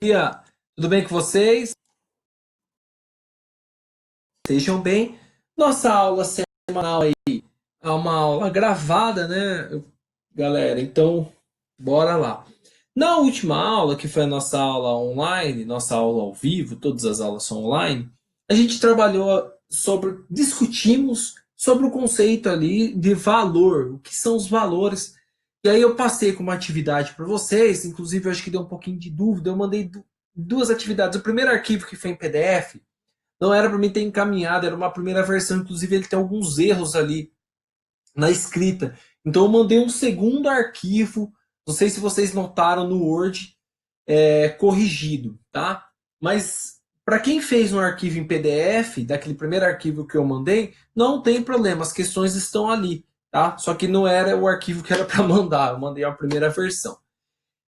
Dia, tudo bem com vocês? Estejam bem. Nossa aula semanal aí é uma aula gravada, né, galera? Então, bora lá. Na última aula, que foi a nossa aula online, nossa aula ao vivo, todas as aulas são online, a gente trabalhou discutimos sobre o conceito ali de valor, o que são os valores. E aí eu passei com uma atividade para vocês, inclusive eu acho que deu um pouquinho de dúvida, eu mandei duas atividades. O primeiro arquivo que foi em PDF, não era para mim ter encaminhado, era uma primeira versão, inclusive ele tem alguns erros ali na escrita. Então eu mandei um segundo arquivo, não sei se vocês notaram no Word, corrigido, tá? Mas para quem fez um arquivo em PDF, daquele primeiro arquivo que eu mandei, não tem problema, as questões estão ali, tá? Só que não era o arquivo que era para mandar, eu mandei a primeira versão.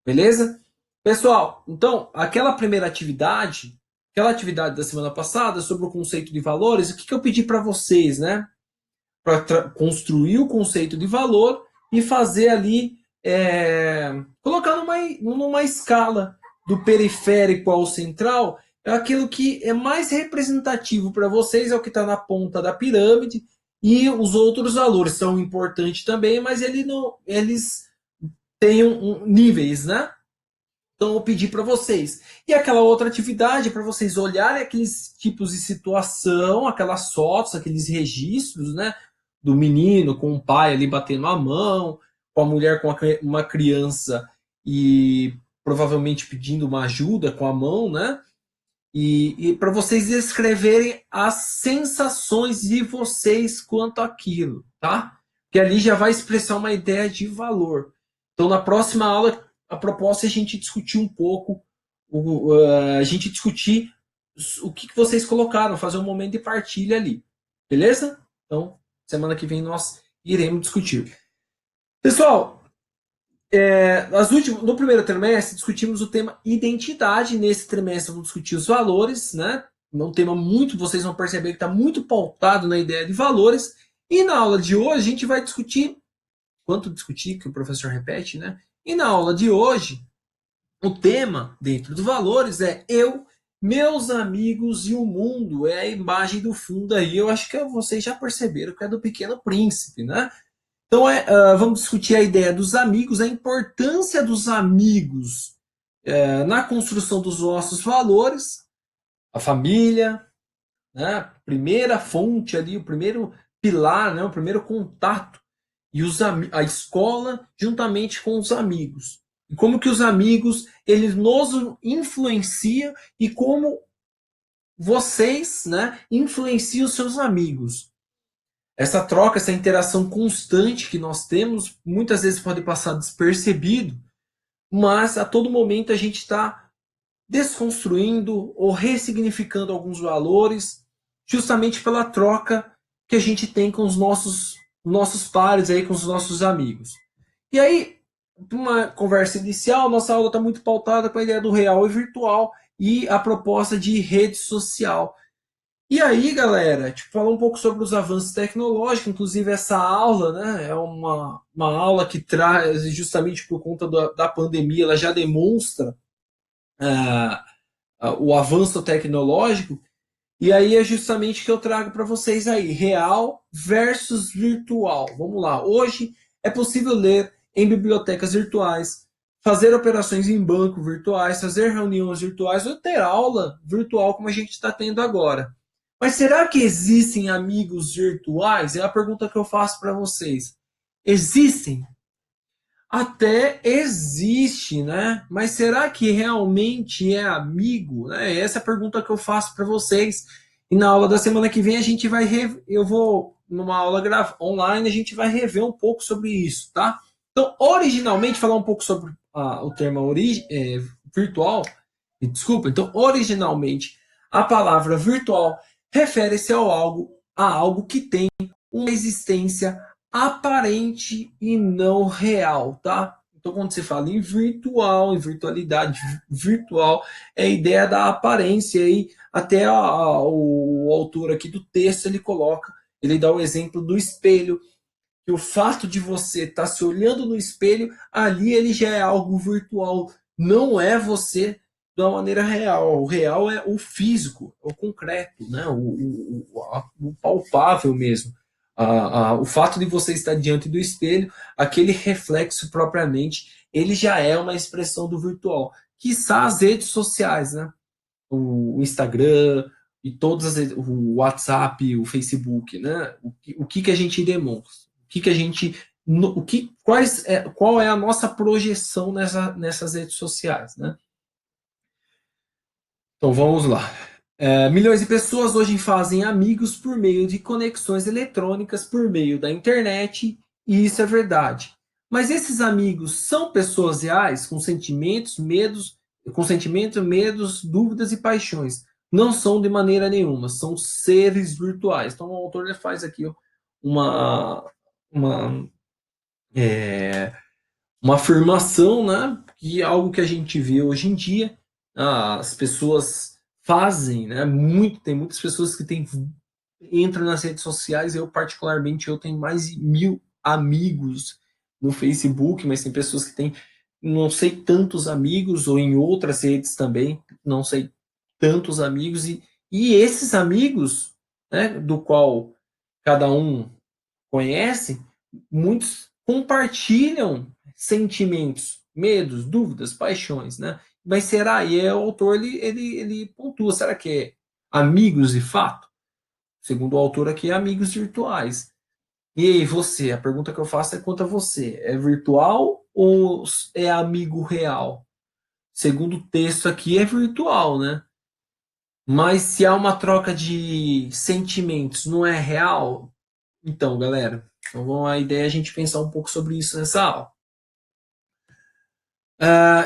Beleza? Pessoal, então, aquela atividade da semana passada sobre o conceito de valores, o que eu pedi para vocês, né? Para construir o conceito de valor e fazer ali, colocar numa escala do periférico ao central, é aquilo que é mais representativo para vocês, é o que está na ponta da pirâmide, e os outros valores são importantes também, mas eles têm níveis, né? Então eu pedi para vocês. E aquela outra atividade é para vocês olharem aqueles tipos de situação, aquelas fotos, aqueles registros, né? Do menino com o pai ali batendo a mão, com a mulher com uma criança e provavelmente pedindo uma ajuda com a mão, né? E para vocês escreverem as sensações de vocês quanto àquilo, tá? Que ali já vai expressar uma ideia de valor. Então, na próxima aula, a proposta é a gente discutir um pouco, a gente discutir o que vocês colocaram, fazer um momento de partilha ali. Beleza? Então, semana que vem nós iremos discutir. Pessoal, no primeiro trimestre discutimos o tema identidade. Nesse trimestre vamos discutir os valores, né? É um tema muito, vocês vão perceber que está muito pautado na ideia de valores. E na aula de hoje a gente vai discutir, quanto discutir, que o professor repete, né? E na aula de hoje, o tema dentro dos valores é eu, meus amigos e o mundo. É a imagem do fundo aí. Eu acho que vocês já perceberam que é do Pequeno Príncipe, né? Então, vamos discutir a ideia dos amigos, a importância dos amigos na construção dos nossos valores, a família, né, a primeira fonte ali, o primeiro pilar, né, o primeiro contato, e a escola juntamente com os amigos. E como que os amigos, eles nos influenciam e como vocês, né, influenciam os seus amigos. Essa troca, essa interação constante que nós temos, muitas vezes pode passar despercebido, mas a todo momento a gente está desconstruindo ou ressignificando alguns valores, justamente pela troca que a gente tem com os nossos pares aí, com os nossos amigos. E aí, uma conversa inicial, nossa aula está muito pautada com a ideia do real e virtual e a proposta de rede social. E aí, galera, tipo, falar um pouco sobre os avanços tecnológicos, inclusive essa aula, né, é uma aula que traz, justamente por conta da pandemia, ela já demonstra ah, o avanço tecnológico, e aí é justamente o que eu trago para vocês aí, real versus virtual. Vamos lá, hoje é possível ler em bibliotecas virtuais, fazer operações em banco virtuais, fazer reuniões virtuais ou ter aula virtual como a gente está tendo agora. Mas será que existem amigos virtuais? É a pergunta que eu faço para vocês. Existem? Até existe, né? Mas será que realmente é amigo? Essa é a pergunta que eu faço para vocês. E na aula da semana que vem a gente vai eu vou numa aula online, a gente vai rever um pouco sobre isso, tá? Então, originalmente falar um pouco sobre o termo virtual. Desculpa. Então, originalmente a palavra virtual refere-se a algo que tem uma existência aparente e não real, tá? Então, quando você fala em virtual, em virtualidade virtual, é a ideia da aparência aí. Até o autor aqui do texto ele coloca, ele dá o exemplo do espelho, que o fato de você estar se olhando no espelho, ali ele já é algo virtual, não é você de uma maneira real. O real é o físico, o concreto, né? O palpável mesmo. O fato de você estar diante do espelho, aquele reflexo propriamente, ele já é uma expressão do virtual. Quiçá as redes sociais, né? O Instagram e o WhatsApp, o Facebook, né? O que a gente demonstra? O que a gente qual é a nossa projeção nessas redes sociais, né? Então vamos lá. Milhões de pessoas hoje fazem amigos por meio de conexões eletrônicas, por meio da internet, e isso é verdade. Mas esses amigos são pessoas reais, com sentimentos, medos, dúvidas e paixões. Não são de maneira nenhuma, são seres virtuais. Então o autor ele faz aqui uma, uma, é, uma afirmação, né, que é algo que a gente vê hoje em dia. As pessoas fazem, né, tem muitas pessoas que entram nas redes sociais. Eu particularmente eu tenho mais de 1.000 amigos no Facebook, mas tem pessoas que têm não sei tantos amigos, ou em outras redes também não sei tantos amigos, e esses amigos, né, do qual cada um conhece, muitos compartilham sentimentos, medos, dúvidas, paixões, né? Mas será? E o autor ele pontua, será que é amigos de fato? Segundo o autor aqui, é amigos virtuais. E aí, você? A pergunta que eu faço é quanto a você. É virtual ou é amigo real? Segundo o texto aqui, é virtual, né? Mas se há uma troca de sentimentos, não é real? Então, galera, então a ideia é a gente pensar um pouco sobre isso nessa aula.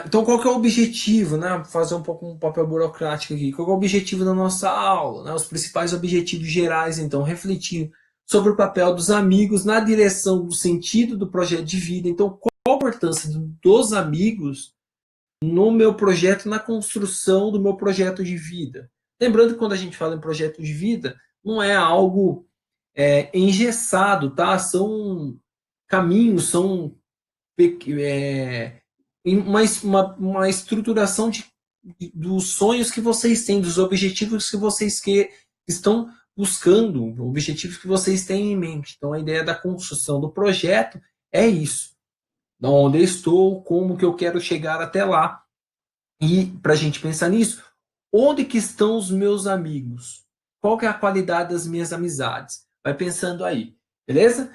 Então, qual que é o objetivo, né? Fazer um pouco um papel burocrático aqui. Qual que é o objetivo da nossa aula, né? Os principais objetivos gerais, então, refletir sobre o papel dos amigos na direção do sentido do projeto de vida. Então, qual a importância dos amigos no meu projeto, na construção do meu projeto de vida? Lembrando que quando a gente fala em projeto de vida, não é algo engessado, tá? São caminhos, são é, uma estruturação dos sonhos que vocês têm, dos objetivos que vocês estão buscando, objetivos que vocês têm em mente. Então, a ideia da construção do projeto é isso. Onde eu estou, como que eu quero chegar até lá. E para a gente pensar nisso, onde que estão os meus amigos? Qual que é a qualidade das minhas amizades? Vai pensando aí, beleza?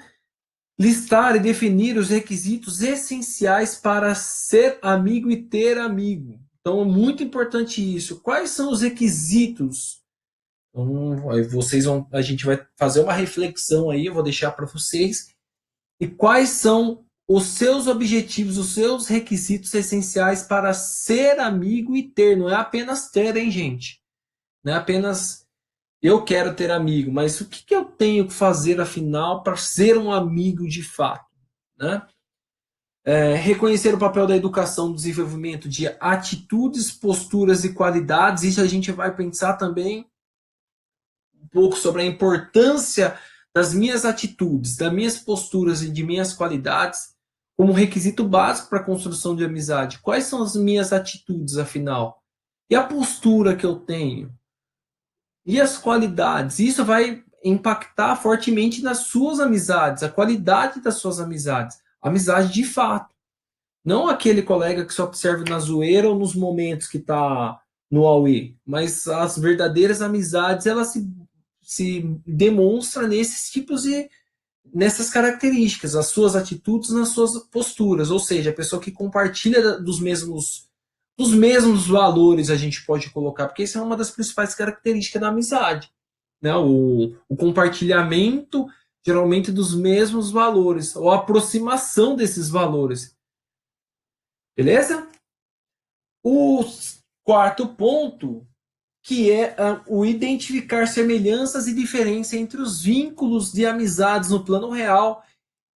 Listar e definir os requisitos essenciais para ser amigo e ter amigo. Então, é muito importante isso. Quais são os requisitos? Então, a gente vai fazer uma reflexão aí, eu vou deixar para vocês. E quais são os seus objetivos, os seus requisitos essenciais para ser amigo e ter? Não é apenas ter, hein, gente? Não é apenas eu quero ter amigo, mas o que eu tenho que fazer, afinal, para ser um amigo de fato? Né? Reconhecer o papel da educação no desenvolvimento de atitudes, posturas e qualidades. Isso a gente vai pensar também um pouco sobre a importância das minhas atitudes, das minhas posturas e de minhas qualidades como requisito básico para a construção de amizade. Quais são as minhas atitudes, afinal? E a postura que eu tenho? E as qualidades? Isso vai impactar fortemente nas suas amizades, a qualidade das suas amizades. Amizade de fato. Não aquele colega que só observa na zoeira ou nos momentos que está no auê, mas as verdadeiras amizades, elas se demonstram nesses tipos de nessas características, as suas atitudes nas suas posturas, ou seja, a pessoa que compartilha dos mesmos valores, a gente pode colocar, porque isso é uma das principais características da amizade, né? O compartilhamento geralmente dos mesmos valores, ou a aproximação desses valores, beleza? O quarto ponto, que é o identificar semelhanças e diferenças entre os vínculos de amizades no plano real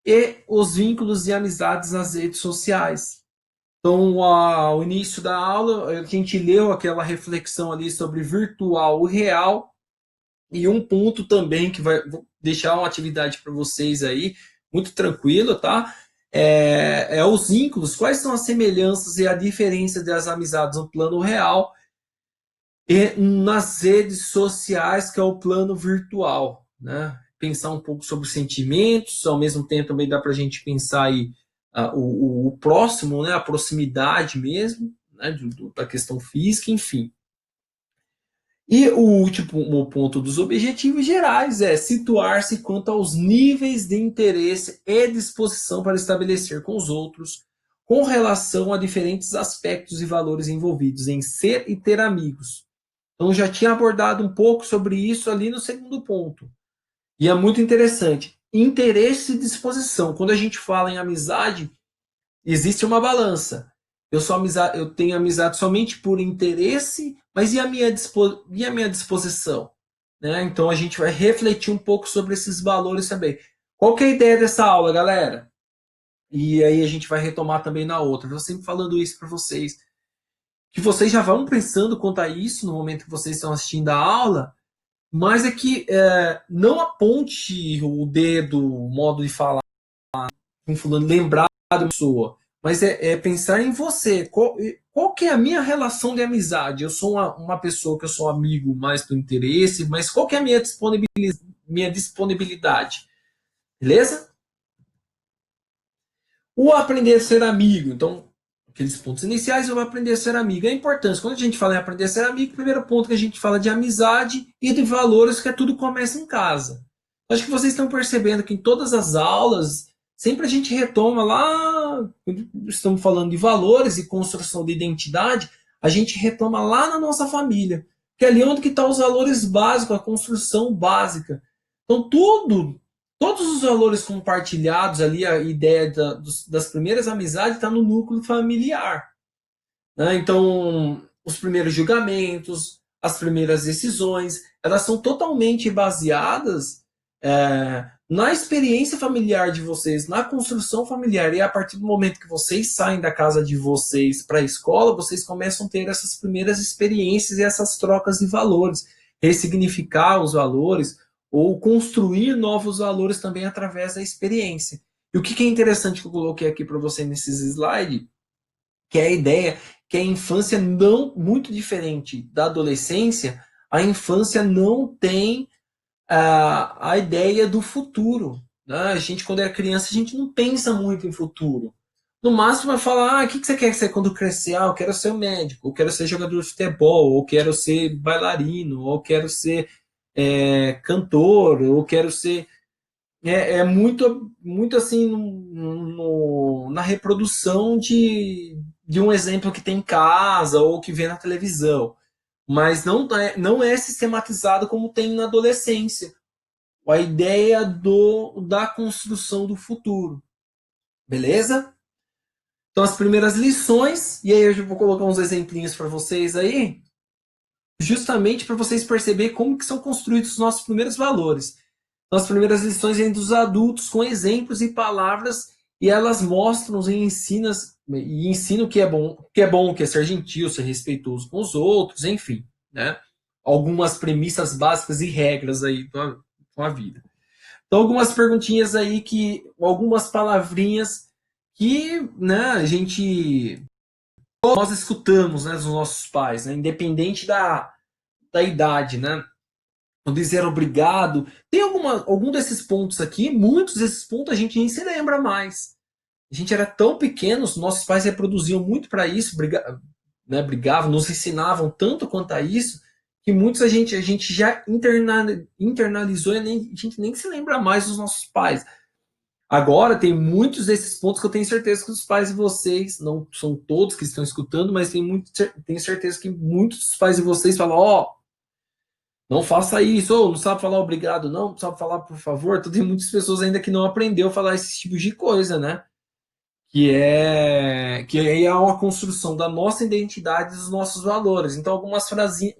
e os vínculos de amizades nas redes sociais. Então, ao início da aula, a gente leu aquela reflexão ali sobre virtual e real, e um ponto também que vou deixar uma atividade para vocês aí, muito tranquilo, tá? é os vínculos, quais são as semelhanças e a diferença das amizades no plano real e nas redes sociais, que é o plano virtual, né? Pensar um pouco sobre os sentimentos, ao mesmo tempo também dá para a gente pensar aí o próximo, né? A proximidade mesmo, né? Da questão física, enfim. E o último ponto dos objetivos gerais é situar-se quanto aos níveis de interesse e disposição para estabelecer com os outros, com relação a diferentes aspectos e valores envolvidos em ser e ter amigos. Então, já tinha abordado um pouco sobre isso ali no segundo ponto. E é muito interessante. Interesse e disposição. Quando a gente fala em amizade, existe uma balança. Eu tenho amizade somente por interesse, mas e a minha disposição? Né? Então a gente vai refletir um pouco sobre esses valores também. Qual que é a ideia dessa aula, galera? E aí a gente vai retomar também na outra. Eu sempre falando isso para vocês, que vocês já vão pensando quanto a isso no momento que vocês estão assistindo a aula, mas é que não aponte o dedo, o modo de falar, com fulano, lembrar da pessoa, mas é pensar em você. Qual que é a minha relação de amizade? Eu sou uma pessoa que eu sou amigo mais do interesse, mas qual que é a minha disponibilidade? Beleza? O aprender a ser amigo. Então, aqueles pontos iniciais, eu vou aprender a ser amigo. É importante. Quando a gente fala em aprender a ser amigo, o primeiro ponto que a gente fala de amizade e de valores, que é tudo começa em casa. Acho que vocês estão percebendo que em todas as aulas, sempre a gente retoma lá, quando estamos falando de valores e construção de identidade, a gente retoma lá na nossa família. Que é ali onde estão os valores básicos, a construção básica. Então, todos os valores compartilhados ali, a ideia das primeiras amizades está no núcleo familiar. Né? Então, os primeiros julgamentos, as primeiras decisões, elas são totalmente baseadas na experiência familiar de vocês, na construção familiar. E a partir do momento que vocês saem da casa de vocês para a escola, vocês começam a ter essas primeiras experiências e essas trocas de valores, ressignificar os valores ou construir novos valores também através da experiência. E o que é interessante que eu coloquei aqui para você nesses slides, que é a ideia que a infância não, muito diferente da adolescência, a infância não tem a ideia do futuro. Né? A gente, quando é criança, a gente não pensa muito em futuro. No máximo vai falar, o que você quer ser quando crescer? Eu quero ser médico, eu quero ser jogador de futebol, ou quero ser bailarino, ou quero ser cantor, ou quero ser... muito assim na reprodução de um exemplo que tem em casa ou que vê na televisão. Mas não é sistematizado como tem na adolescência. A ideia da construção do futuro. Beleza? Então, as primeiras lições, e aí eu vou colocar uns exemplinhos para vocês aí, justamente para vocês perceberem como que são construídos os nossos primeiros valores. Então, as primeiras lições vêm dos adultos com exemplos e palavras, e elas mostram e ensinam o que é bom, que é ser gentil, ser respeitoso com os outros, enfim, né? Algumas premissas básicas e regras aí com a vida. Então, algumas perguntinhas aí algumas palavrinhas que, né, nós escutamos, né, dos nossos pais, né, independente da idade, né? O dizer obrigado. Tem algum desses pontos aqui, muitos desses pontos a gente nem se lembra mais. A gente era tão pequeno, os nossos pais reproduziam muito para isso, brigavam, nos ensinavam tanto quanto a isso, que muitos a gente já internalizou e a gente nem se lembra mais dos nossos pais. Agora, tem muitos desses pontos que eu tenho certeza que os pais de vocês, não são todos que estão escutando, mas tenho certeza que muitos dos pais de vocês falam, não faça isso, ou não sabe falar obrigado, não sabe falar por favor. Então, tem muitas pessoas ainda que não aprendeu a falar esse tipo de coisa, né? Que aí é uma construção da nossa identidade e dos nossos valores. Então, algumas frasinhas,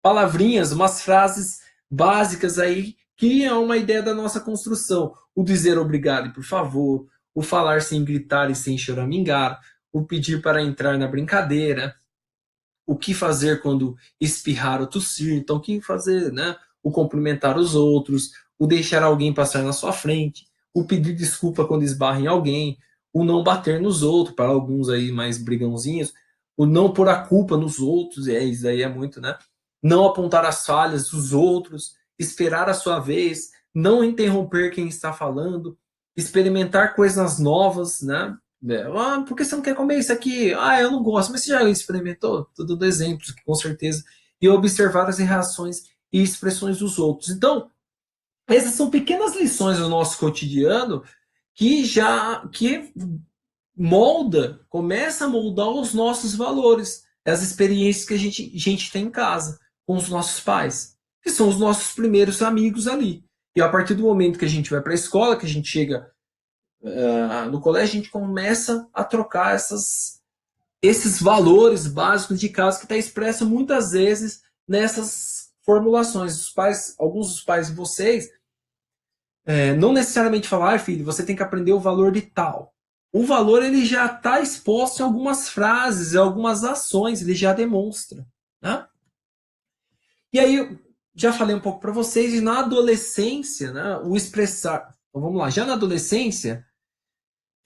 palavrinhas, umas frases básicas aí que é uma ideia da nossa construção. O dizer obrigado e por favor, o falar sem gritar e sem choramingar, o pedir para entrar na brincadeira, o que fazer quando espirrar ou tossir, então o que fazer, né? O cumprimentar os outros, o deixar alguém passar na sua frente, o pedir desculpa quando esbarra em alguém, o não bater nos outros, para alguns aí mais brigãozinhos, o não pôr a culpa nos outros, isso aí é muito, né? Não apontar as falhas dos outros, esperar a sua vez, não interromper quem está falando, experimentar coisas novas, né? Por que você não quer comer isso aqui? Eu não gosto, mas você já experimentou? Estou dando exemplos, com certeza. E observar as reações e expressões dos outros. Então, essas são pequenas lições do nosso cotidiano que começa a moldar os nossos valores, as experiências que a gente tem em casa com os nossos pais, que são os nossos primeiros amigos ali. E a partir do momento que a gente vai para a escola, que a gente chega no colégio, a gente começa a trocar esses valores básicos de casa que está expresso muitas vezes nessas formulações. Alguns dos pais de vocês, não necessariamente falar, filho, você tem que aprender o valor de tal. O valor ele já está exposto em algumas frases, em algumas ações, ele já demonstra. Né? E aí, já falei um pouco para vocês, e na adolescência, né, o expressar. Então, vamos lá, já na adolescência,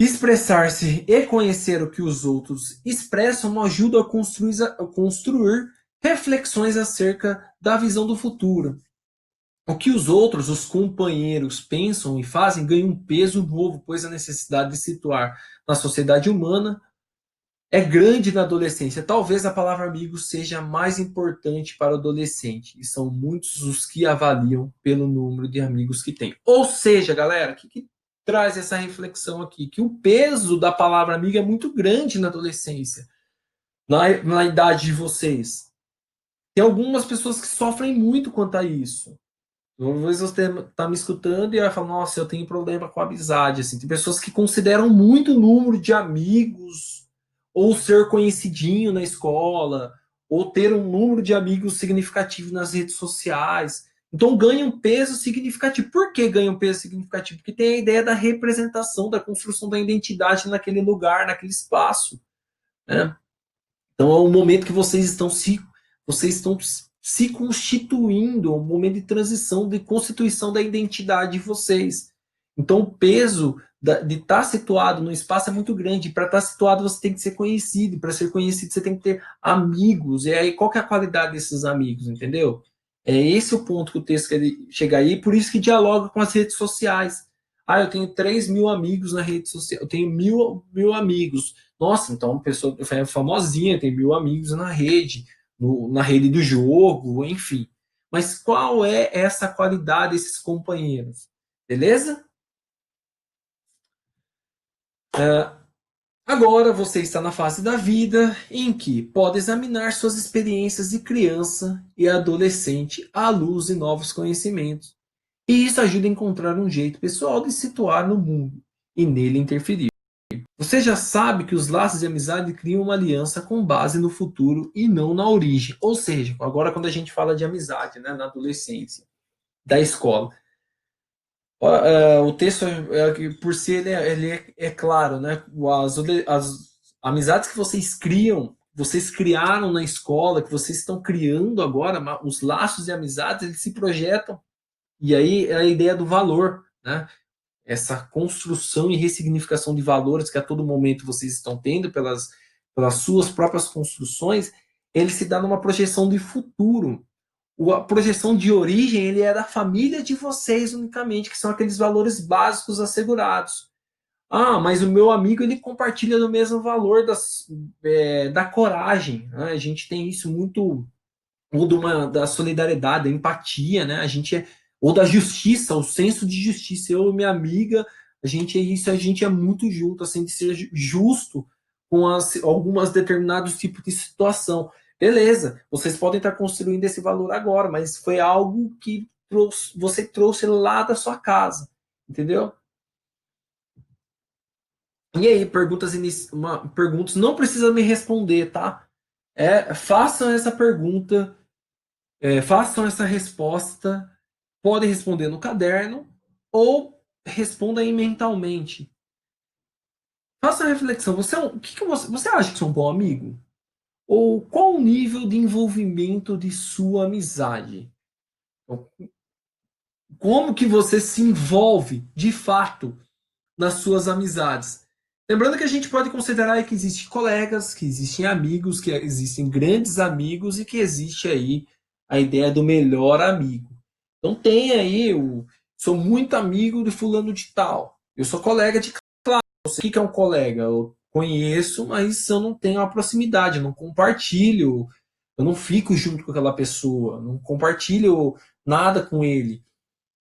expressar-se e conhecer o que os outros expressam nos ajuda a construir reflexões acerca da visão do futuro. O que os outros, os companheiros, pensam e fazem ganha um peso novo, pois a necessidade de se situar na sociedade humana é grande na adolescência. Talvez a palavra amigo seja mais importante para o adolescente, e são muitos os que avaliam pelo número de amigos que tem. Ou seja, galera, o que traz essa reflexão aqui? Que o peso da palavra amigo é muito grande na adolescência, na idade de vocês. Tem algumas pessoas que sofrem muito quanto a isso. Talvez você está me escutando e vai falar, nossa, eu tenho problema com a amizade. Assim. Tem pessoas que consideram muito o número de amigos, ou ser conhecidinho na escola, ou ter um número de amigos significativo nas redes sociais. Então ganha um peso significativo. Por que ganha um peso significativo? Porque tem a ideia da representação, da construção da identidade naquele lugar, naquele espaço. Né? Então é um momento que vocês estão se constituindo, um momento de transição, de constituição da identidade de vocês. Então o peso de estar situado no espaço é muito grande. Para estar situado você tem que ser conhecido. Para ser conhecido você tem que ter amigos. E aí qual que é a qualidade desses amigos, entendeu? É esse o ponto que o texto quer chegar aí. Por isso que dialoga com as redes sociais. Eu tenho 3.000 amigos na rede social. Eu tenho mil amigos. Nossa, então a pessoa é famosinha, tem 1.000 amigos na rede, na rede do jogo, enfim. Mas qual é essa qualidade desses companheiros? Beleza? Agora você está na fase da vida em que pode examinar suas experiências de criança e adolescente à luz de novos conhecimentos. E isso ajuda a encontrar um jeito pessoal de se situar no mundo e nele interferir. Você já sabe que os laços de amizade criam uma aliança com base no futuro e não na origem. Ou seja, agora quando a gente fala de amizade, né, na adolescência, da escola, o texto, por si, ele é claro, né? As amizades que vocês criaram na escola, que vocês estão criando agora, os laços de amizades, eles se projetam. E aí é a ideia do valor, né? Essa construção e ressignificação de valores que a todo momento vocês estão tendo pelas suas próprias construções, ele se dá numa projeção de futuro. A projeção de origem ele é da família de vocês unicamente, que são aqueles valores básicos assegurados. Mas o meu amigo ele compartilha do mesmo valor da coragem. Né? A gente tem isso muito, ou da solidariedade, da empatia, né? Ou da justiça, o senso de justiça. Eu e minha amiga, a gente é muito junto, assim, de ser justo com algumas determinados tipos de situação. Beleza, vocês podem estar construindo esse valor agora, mas foi algo que você trouxe lá da sua casa, entendeu? E aí, perguntas, não precisa me responder, tá? Façam essa pergunta, façam essa resposta. Pode responder no caderno ou responda aí mentalmente. Faça a reflexão. O que você acha que é um bom amigo? Ou qual o nível de envolvimento de sua amizade? Então, como que você se envolve de fato nas suas amizades. Lembrando que a gente pode considerar que existem colegas, que existem amigos, que existem grandes amigos e que existe aí a ideia do melhor amigo. Então tem aí, eu sou muito amigo de fulano de tal, eu sou colega de classe, eu sei o que é um colega, eu conheço, mas eu não tenho a proximidade, eu não compartilho, eu não fico junto com aquela pessoa, não compartilho nada com ele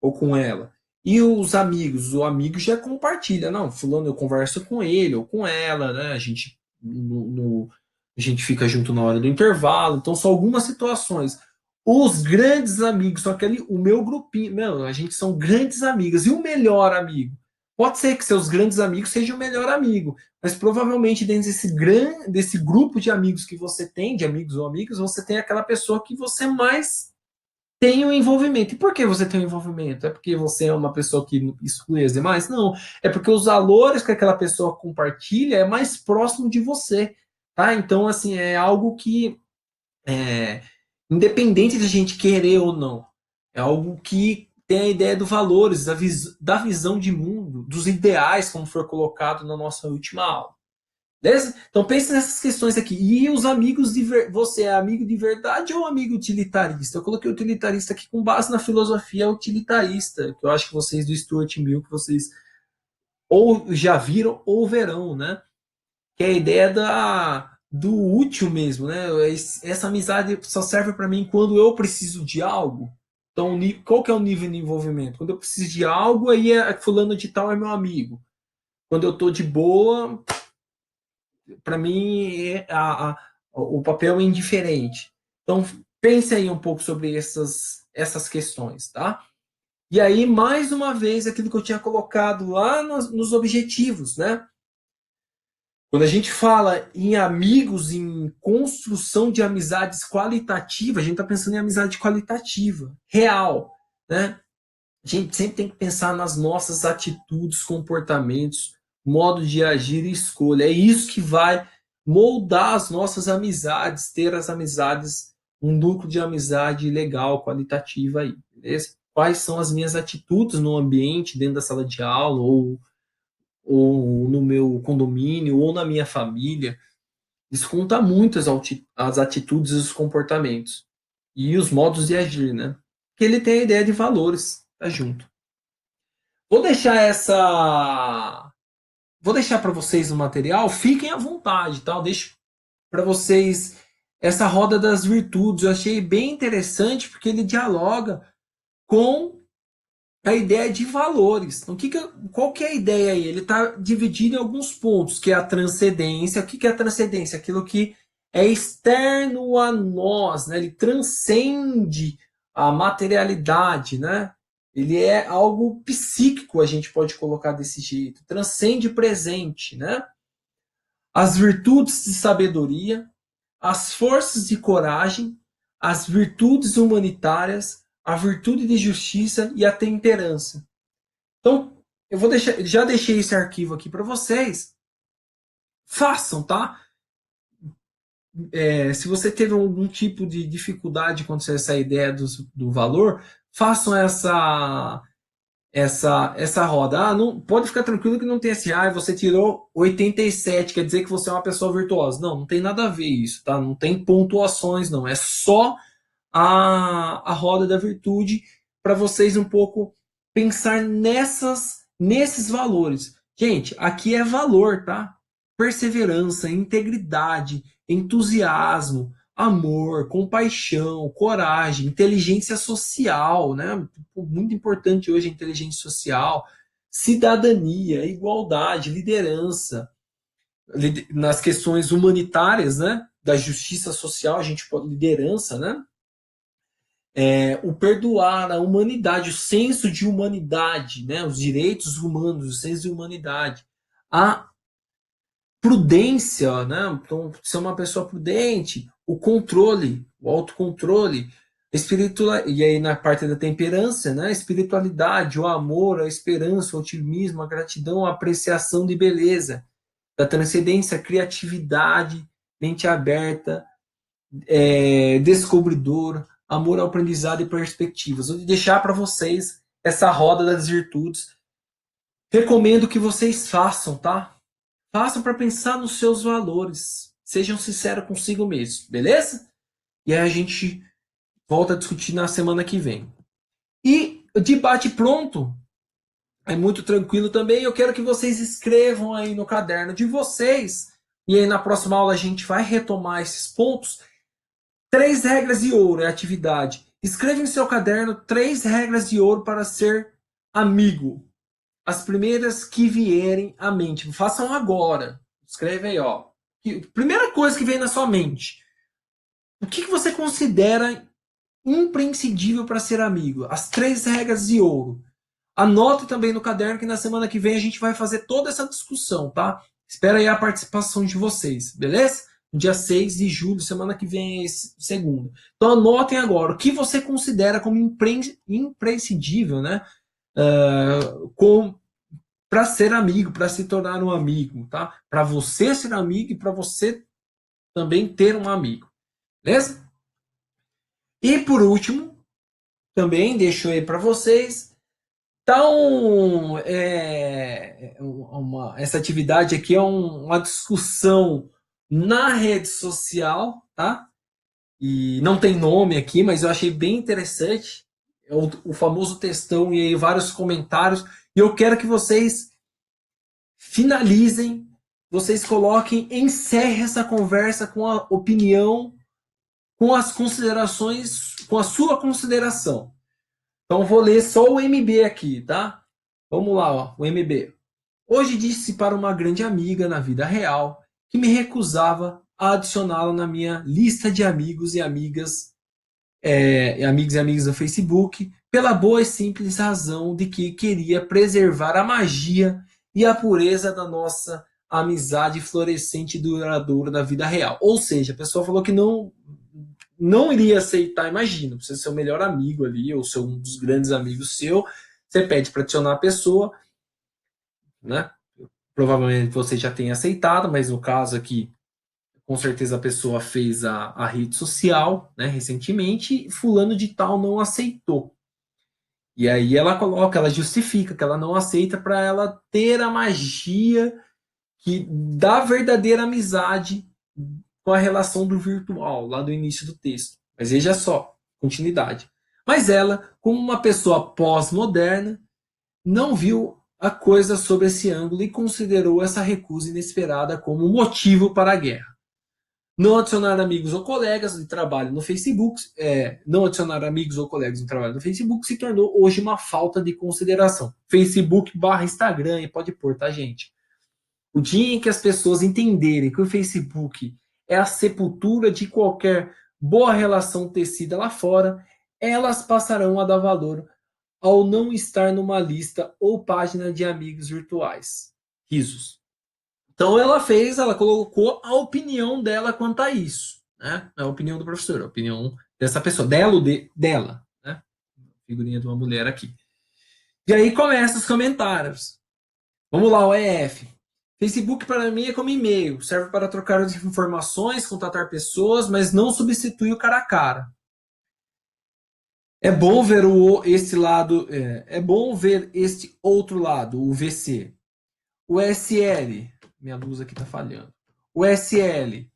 ou com ela. E os amigos, o amigo já compartilha, não, fulano eu converso com ele ou com ela, né? A gente fica junto na hora do intervalo. Então são algumas situações. Os grandes amigos, só que ali o meu grupinho, meu, a gente são grandes amigos. E o melhor amigo? Pode ser que seus grandes amigos sejam o melhor amigo, mas provavelmente dentro desse grupo de amigos que você tem, de amigos ou amigos, você tem aquela pessoa que você mais tem um envolvimento. E por que você tem um envolvimento? É porque você é uma pessoa que exclui as demais? Não. É porque os valores que aquela pessoa compartilha é mais próximo de você. Tá? Então, assim, é algo que é independente de a gente querer ou não. É algo que tem a ideia dos valores, da visão de mundo, dos ideais, como foi colocado na nossa última aula. Beleza? Então pense nessas questões aqui. E os amigos você é amigo de verdade ou amigo utilitarista? Eu coloquei utilitarista aqui com base na filosofia utilitarista, que eu acho que vocês do Stuart Mill, que vocês ou já viram ou verão, né? Que é a ideia do útil mesmo, né? Essa amizade só serve para mim quando eu preciso de algo. Então, qual que é o nível de envolvimento? Quando eu preciso de algo, aí fulano de tal é meu amigo. Quando eu tô de boa, para mim, o papel é indiferente. Então, pense aí um pouco sobre essas questões, tá? E aí, mais uma vez, aquilo que eu tinha colocado lá nos objetivos, né? Quando a gente fala em amigos, em construção de amizades qualitativas, a gente está pensando em amizade qualitativa, real, né? A gente sempre tem que pensar nas nossas atitudes, comportamentos, modo de agir e escolha. É isso que vai moldar as nossas amizades, ter as amizades, um núcleo de amizade legal, qualitativa aí, beleza? Quais são as minhas atitudes no ambiente, dentro da sala de aula, ou no meu condomínio, ou na minha família. Isso conta muito as atitudes e os comportamentos. E os modos de agir, né? Porque ele tem a ideia de valores, tá junto. Vou deixar essa. Vou deixar para vocês o material, fiquem à vontade, tá? Eu deixo para vocês essa roda das virtudes. Eu achei bem interessante porque ele dialoga com a ideia de valores. Então, qual que é a ideia aí? Ele está dividido em alguns pontos, que é a transcendência. O que é a transcendência? Aquilo que é externo a nós, né? Ele transcende a materialidade, né? Ele é algo psíquico, a gente pode colocar desse jeito. Transcende presente, né? As virtudes de sabedoria, as forças de coragem, as virtudes humanitárias, a virtude de justiça e a temperança. Então, eu vou deixar, já deixei esse arquivo aqui para vocês. Façam, tá? Se você teve algum tipo de dificuldade quando você essa ideia do valor, façam essa roda. Ah, não, pode ficar tranquilo que não tem esse. Ah, você tirou 87, quer dizer que você é uma pessoa virtuosa. Não, não tem nada a ver isso, tá? Não tem pontuações, não. É só a roda da virtude para vocês um pouco pensar nesses valores. Gente, aqui é valor, tá? Perseverança, integridade, entusiasmo, amor, compaixão, coragem, inteligência social, né? Muito importante hoje a inteligência social, cidadania, igualdade, liderança, nas questões humanitárias, né? Da justiça social, a gente pode liderança, né? O perdoar, a humanidade, o senso de humanidade, né? Os direitos humanos, o senso de humanidade, a prudência, né? Então, ser uma pessoa prudente, o controle, o autocontrole, e aí na parte da temperança, né? A espiritualidade, o amor, a esperança, o otimismo, a gratidão, a apreciação de beleza, da transcendência, a criatividade, mente aberta, descobridor, amor ao aprendizado e perspectivas. Vou deixar para vocês essa roda das virtudes. Recomendo que vocês façam, tá? Façam para pensar nos seus valores. Sejam sinceros consigo mesmo, beleza? E aí a gente volta a discutir na semana que vem. E o debate pronto é muito tranquilo também. Eu quero que vocês escrevam aí no caderno de vocês. E aí na próxima aula a gente vai retomar esses pontos. 3 regras de ouro é a atividade. Escreva em seu caderno 3 regras de ouro para ser amigo. As primeiras que vierem à mente. Façam agora. Escreve aí, ó. Primeira coisa que vem na sua mente. O que você considera imprescindível para ser amigo? As 3 regras de ouro. Anote também no caderno que na semana que vem a gente vai fazer toda essa discussão, tá? Espera aí a participação de vocês, beleza? No dia 6 de julho, semana que vem é segunda. Então anotem agora o que você considera como imprescindível, né? Para ser amigo, para se tornar um amigo, tá? Para você ser amigo e para você também ter um amigo, beleza? E por último, também deixo aí para vocês. Então, essa atividade aqui é uma discussão na rede social, tá? E não tem nome aqui, mas eu achei bem interessante. É o famoso textão e aí vários comentários. E eu quero que vocês finalizem, vocês coloquem, encerre essa conversa com a opinião, com as considerações, com a sua consideração. Então vou ler só o MB aqui, tá? Vamos lá, ó, o MB. Hoje disse para uma grande amiga na vida real que me recusava a adicioná-la na minha lista de amigos e amigas, amigos e amigas do Facebook, pela boa e simples razão de que queria preservar a magia e a pureza da nossa amizade florescente e duradoura da vida real. Ou seja, a pessoa falou que não iria aceitar, imagina, você ser o melhor amigo ali, ou ser um dos grandes amigos seu, você pede para adicionar a pessoa, né? Provavelmente você já tenha aceitado, mas no caso aqui, com certeza a pessoa fez a rede social, né, recentemente, e fulano de tal não aceitou. E aí ela coloca, ela justifica que ela não aceita para ela ter a magia que da verdadeira amizade com a relação do virtual, lá do início do texto. Mas veja só, continuidade. Mas ela, como uma pessoa pós-moderna, não viu a coisa sob esse ângulo e considerou essa recusa inesperada como motivo para a guerra. Não adicionar amigos ou colegas de trabalho no Facebook, não adicionar amigos ou colegas de trabalho no Facebook se tornou hoje uma falta de consideração. Facebook barra Instagram, e pode pôr, tá, gente? O dia em que as pessoas entenderem que o Facebook é a sepultura de qualquer boa relação tecida lá fora, elas passarão a dar valor ao não estar numa lista ou página de amigos virtuais. Risos. Então ela colocou a opinião dela quanto a isso, né? A opinião do professor, a opinião dessa pessoa, dela, né? Figurinha de uma mulher aqui. E aí começa os comentários. Vamos lá, o EF. Facebook para mim é como e-mail, serve para trocar as informações, contatar pessoas, mas não substitui o cara a cara. É bom ver esse lado, é bom ver este outro lado, o VC. O SL, minha luz aqui está falhando. O SL,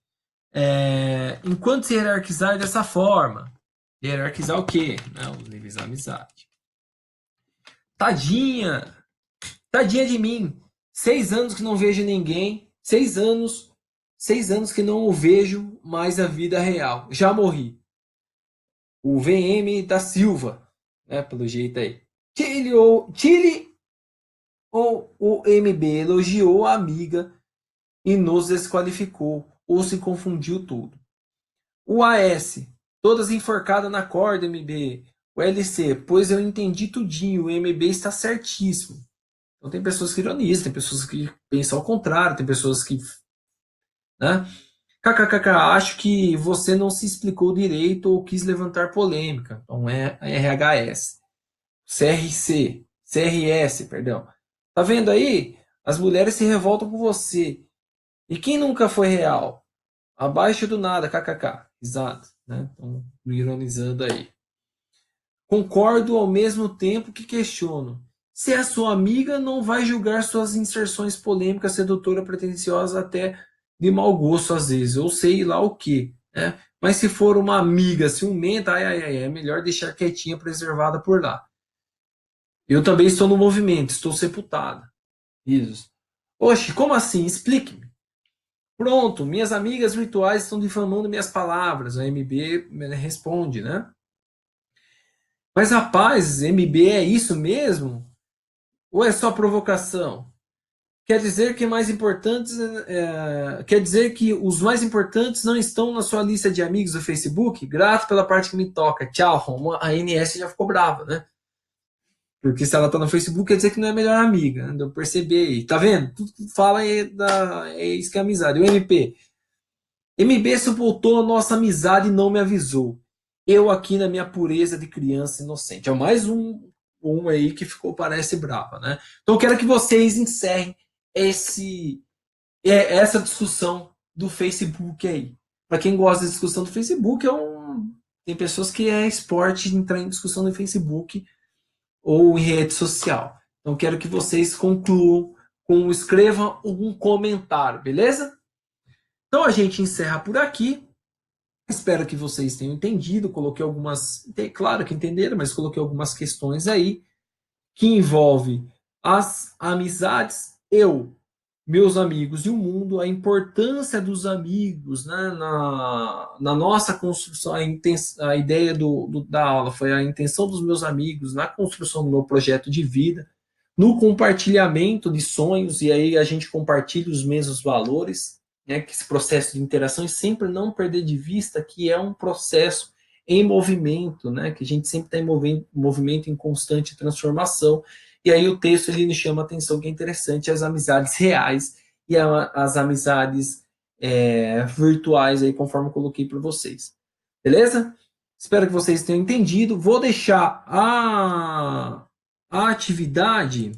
enquanto se hierarquizar dessa forma, hierarquizar o quê? Não, os níveis da amizade. Tadinha, tadinha de mim. 6 anos que não vejo ninguém, 6 anos que não o vejo mais a vida real. Já morri. O VM da Silva, né, pelo jeito aí. Tire ou o MB elogiou a amiga e nos desqualificou, ou se confundiu tudo. O AS, todas enforcadas na corda, MB. O LC, pois eu entendi tudinho, o MB está certíssimo. Então tem pessoas que ironizam, tem pessoas que pensam ao contrário, tem pessoas que. Né? KKKK, acho que você não se explicou direito ou quis levantar polêmica. Então é RHS. CRS, perdão. Tá vendo aí? As mulheres se revoltam com você. E quem nunca foi real? Abaixo do nada, kkk. Exato. Né? Então, ironizando aí. Concordo ao mesmo tempo que questiono. Se é sua amiga, não vai julgar suas inserções polêmicas, sedutora, pretensiosa, até de mau gosto às vezes, ou sei lá o que, né? Mas se for uma amiga ciumenta, é melhor deixar quietinha, preservada por lá. Eu também estou no movimento, estou sepultada. Isso. Oxe, como assim? Explique-me. Pronto, minhas amigas virtuais estão difamando minhas palavras. A MB responde, né? Mas rapaz, MB é isso mesmo? Ou é só provocação? Quer dizer que quer dizer que os mais importantes não estão na sua lista de amigos do Facebook? Grato pela parte que me toca. Tchau, Roma. A NS já ficou brava, né? Porque se ela tá no Facebook, quer dizer que não é melhor amiga. Né? Eu percebi aí. Tá vendo? Tudo que fala é isso que é amizade. O MP. MB sepultou a nossa amizade e não me avisou. Eu aqui na minha pureza de criança inocente. É mais um aí que ficou, parece brava, né? Então eu quero que vocês encerrem essa discussão do Facebook aí. Para quem gosta da discussão do Facebook, tem pessoas que é esporte de entrar em discussão no Facebook ou em rede social. Então quero que vocês concluam escrevam um comentário, beleza? Então a gente encerra por aqui. Espero que vocês tenham entendido. Coloquei algumas, claro que entenderam, mas coloquei algumas questões aí que envolvem as amizades, meus amigos e o mundo, a importância dos amigos, né, na nossa construção, a ideia da aula foi a intenção dos meus amigos na construção do meu projeto de vida, no compartilhamento de sonhos, e aí a gente compartilha os mesmos valores, né, que esse processo de interação, e sempre não perder de vista que é um processo em movimento, né, que a gente sempre está em movimento em constante transformação. E aí o texto ele nos chama a atenção que é interessante as amizades reais e as amizades virtuais aí, conforme eu coloquei para vocês. Beleza? Espero que vocês tenham entendido. Vou deixar a atividade,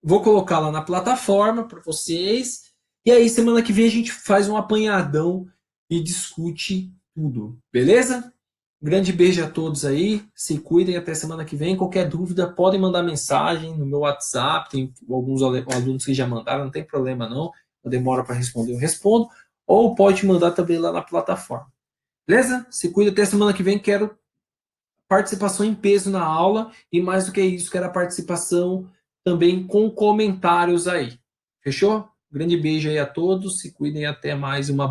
vou colocar lá na plataforma para vocês. E aí, semana que vem, a gente faz um apanhadão e discute tudo. Beleza? Um grande beijo a todos aí. Se cuidem até semana que vem. Qualquer dúvida, podem mandar mensagem no meu WhatsApp. Tem alguns alunos que já mandaram, não tem problema não. Demora para responder, eu respondo. Ou pode mandar também lá na plataforma. Beleza? Se cuida até semana que vem. Quero participação em peso na aula. E mais do que isso, quero a participação também com comentários aí. Fechou? Grande beijo aí a todos. Se cuidem até mais uma